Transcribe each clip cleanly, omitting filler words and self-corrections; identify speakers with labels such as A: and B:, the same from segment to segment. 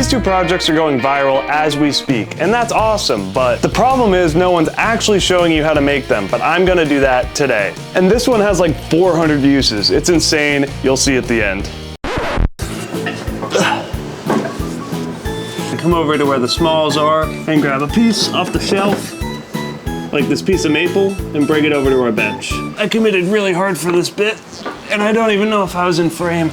A: These two projects are going viral as we speak, and that's awesome, but the problem is no one's actually showing you how to make them, but I'm gonna do that today. And this one has like 400 uses. It's insane. You'll see at the end. Come over to where the smalls are and grab a piece off the shelf, like this piece of maple, and bring it over to our bench. I committed really hard for this bit, and I don't even know if I was in frame.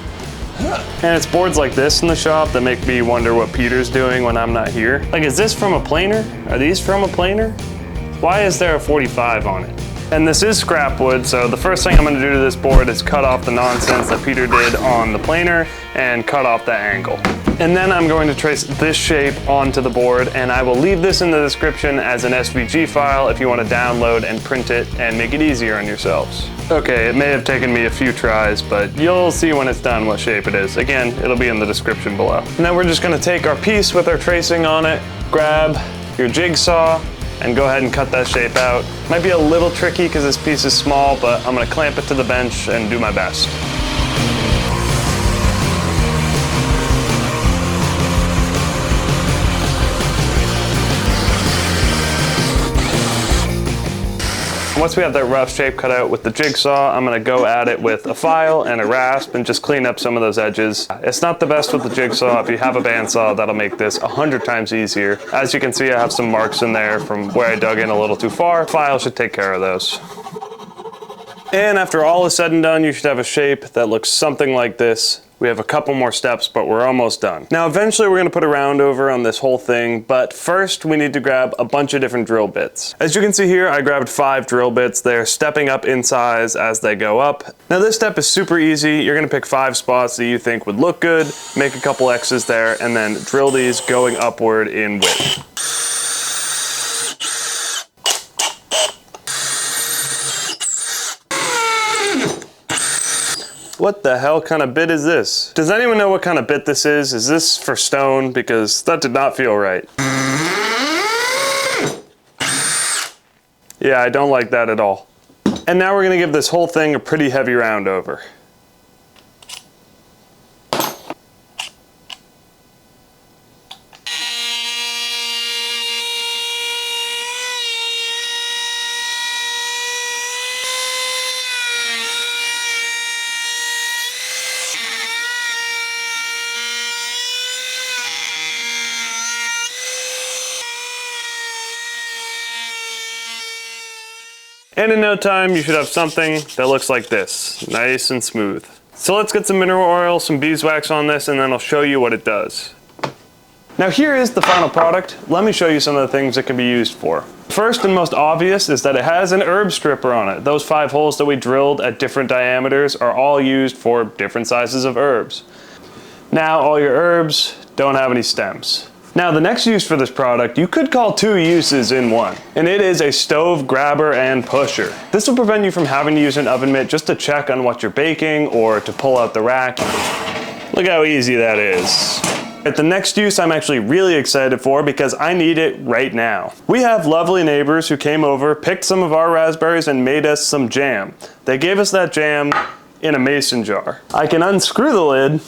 A: And it's boards like this in the shop that make me wonder what Peter's doing when I'm not here. Like, is this from a planer? Are these from a planer? Why is there a 45 on it? And this is scrap wood, so the first thing I'm gonna do to this board is cut off the nonsense that Peter did on the planer and cut off that angle. And then I'm going to trace this shape onto the board, and I will leave this in the description as an SVG file if you want to download and print it and make it easier on yourselves. Okay, it may have taken me a few tries, but you'll see when it's done what shape it is. Again, it'll be in the description below. And then we're just gonna take our piece with our tracing on it, grab your jigsaw, and go ahead and cut that shape out. Might be a little tricky because this piece is small, but I'm gonna clamp it to the bench and do my best. Once we have that rough shape cut out with the jigsaw, I'm gonna go at it with a file and a rasp and just clean up some of those edges. It's not the best with the jigsaw. If you have a bandsaw, that'll make this 100 times easier. As you can see, I have some marks in there from where I dug in a little too far. File should take care of those. And after all is said and done, you should have a shape that looks something like this. We have a couple more steps, but we're almost done. Now, eventually we're gonna put a round over on this whole thing, but first we need to grab a bunch of different drill bits. As you can see here, I grabbed 5 drill bits. They're stepping up in size as they go up. Now this step is super easy. You're gonna pick 5 spots that you think would look good, make a couple X's there, and then drill these going upward in width. What the hell kind of bit is this? Does anyone know what kind of bit this is? Is this for stone? Because that did not feel right. Yeah, I don't like that at all. And now we're gonna give this whole thing a pretty heavy round over. And in no time, you should have something that looks like this, nice and smooth. So let's get some mineral oil, some beeswax on this, and then I'll show you what it does. Now here is the final product. Let me show you some of the things it can be used for. First and most obvious is that it has an herb stripper on it. Those 5 holes that we drilled at different diameters are all used for different sizes of herbs. Now all your herbs don't have any stems. Now the next use for this product, you could call 2 uses in one, and it is a stove grabber and pusher. This will prevent you from having to use an oven mitt just to check on what you're baking or to pull out the rack. Look how easy that is. But the next use I'm actually really excited for because I need it right now. We have lovely neighbors who came over, picked some of our raspberries and made us some jam. They gave us that jam in a mason jar. I can unscrew the lid,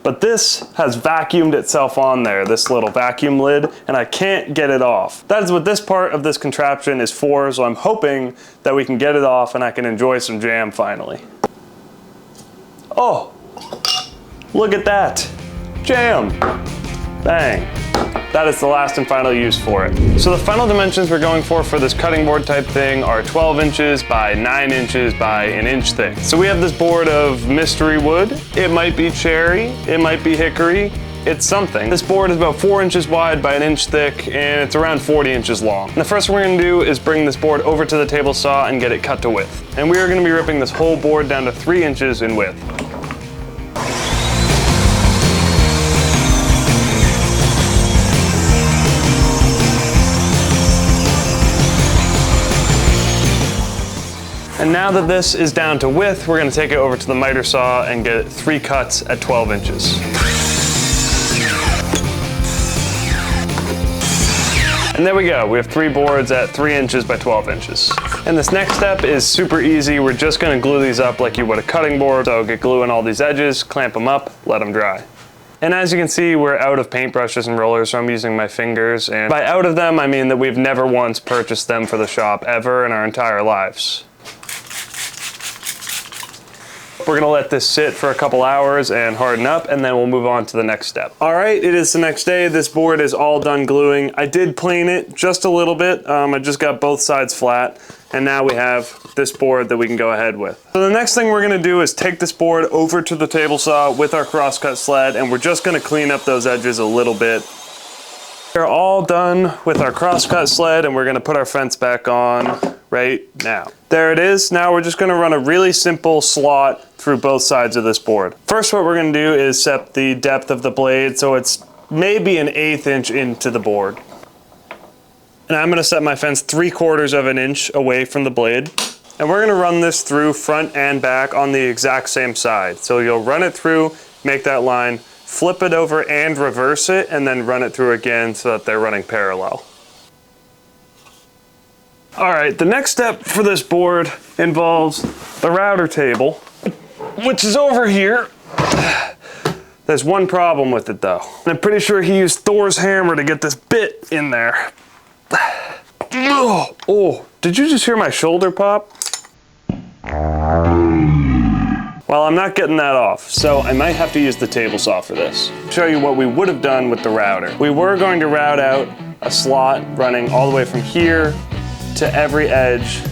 A: but this has vacuumed itself on there, this little vacuum lid, and I can't get it off. That is what this part of this contraption is for, so I'm hoping that we can get it off and I can enjoy some jam finally. Oh, look at that, jam, bang. That is the last and final use for it. So the final dimensions we're going for this cutting board type thing are 12 inches by 9 inches by an inch thick. So we have this board of mystery wood. It might be cherry, it might be hickory, it's something. This board is about 4 inches wide by an inch thick, and it's around 40 inches long. And the first thing we're gonna do is bring this board over to the table saw and get it cut to width. And we are gonna be ripping this whole board down to 3 inches in width. And now that this is down to width, we're gonna take it over to the miter saw and get 3 cuts at 12 inches. And there we go, we have 3 boards at 3 inches by 12 inches. And this next step is super easy. We're just gonna glue these up like you would a cutting board. So get glue on all these edges, clamp them up, let them dry. And as you can see, we're out of paintbrushes and rollers, so I'm using my fingers. And by out of them, I mean that we've never once purchased them for the shop ever in our entire lives. We're gonna let this sit for a couple hours and harden up, and then we'll move on to the next step. All right, it is the next day. This board is all done gluing. I did plane it just a little bit. I just got both sides flat, and now we have this board that we can go ahead with. So the next thing we're gonna do is take this board over to the table saw with our crosscut sled, and we're just gonna clean up those edges a little bit. We're all done with our crosscut sled, and we're gonna put our fence back on right now. There it is. Now we're just gonna run a really simple slot through both sides of this board. First, what we're gonna do is set the depth of the blade so it's maybe an 1/8 inch into the board. And I'm gonna set my fence 3/4 of an inch away from the blade. And we're gonna run this through front and back on the exact same side. So you'll run it through, make that line, flip it over and reverse it, and then run it through again so that they're running parallel. All right, the next step for this board involves the router table, which is over here. There's one problem with it though. I'm pretty sure he used Thor's hammer to get this bit in there. Oh, did you just hear my shoulder pop? Well, I'm not getting that off, so I might have to use the table saw for this. Show you what we would have done with the router. We were going to route out a slot running all the way from here to every edge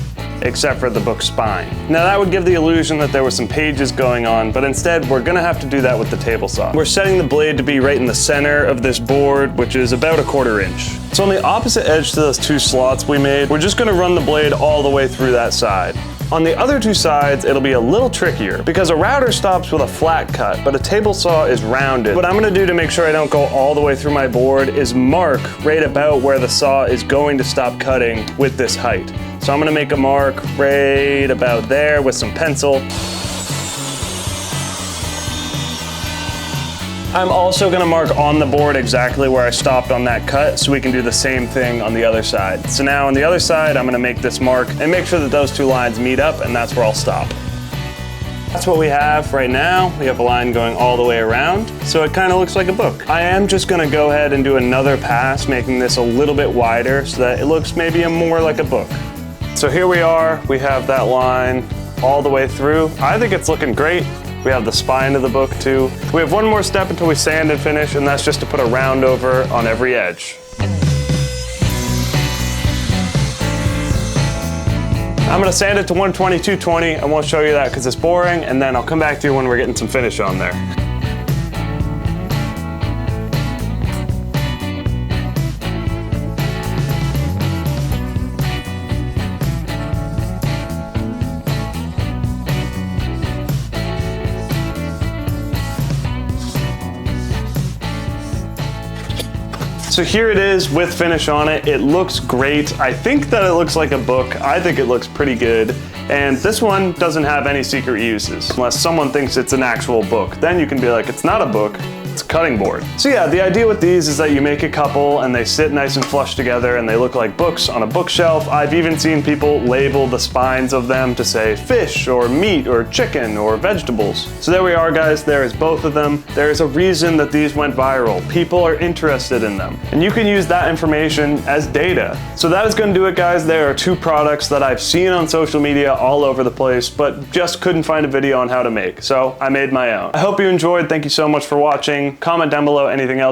A: except for the book spine. Now that would give the illusion that there were some pages going on, but instead we're gonna have to do that with the table saw. We're setting the blade to be right in the center of this board, which is about 1/4 inch. So on the opposite edge to those two slots we made, we're just gonna run the blade all the way through that side. On the other two sides, it'll be a little trickier because a router stops with a flat cut, but a table saw is rounded. What I'm gonna do to make sure I don't go all the way through my board is mark right about where the saw is going to stop cutting with this height. So I'm gonna make a mark right about there with some pencil. I'm also gonna mark on the board exactly where I stopped on that cut so we can do the same thing on the other side. So now on the other side, I'm gonna make this mark and make sure that those two lines meet up, and that's where I'll stop. That's what we have right now. We have a line going all the way around, so it kind of looks like a book. I am just gonna go ahead and do another pass, making this a little bit wider so that it looks maybe more like a book. So here we are, we have that line all the way through. I think it's looking great. We have the spine of the book too. We have one more step until we sand and finish, and that's just to put a round over on every edge. I'm gonna sand it to 120/220. I won't show you that because it's boring, and then I'll come back to you when we're getting some finish on there. So here it is with finish on it. It looks great. I think that it looks like a book. I think it looks pretty good. And this one doesn't have any secret uses, unless someone thinks it's an actual book. Then you can be like, it's not a book, it's a cutting board. So yeah, the idea with these is that you make a couple and they sit nice and flush together and they look like books on a bookshelf. I've even seen people label the spines of them to say fish or meat or chicken or vegetables. So there we are, guys. There is both of them. There is a reason that these went viral. People are interested in them. And you can use that information as data. So that is gonna do it, guys. There are two products that I've seen on social media all over the place, but just couldn't find a video on how to make. So I made my own. I hope you enjoyed. Thank you so much for watching. Comment down below anything else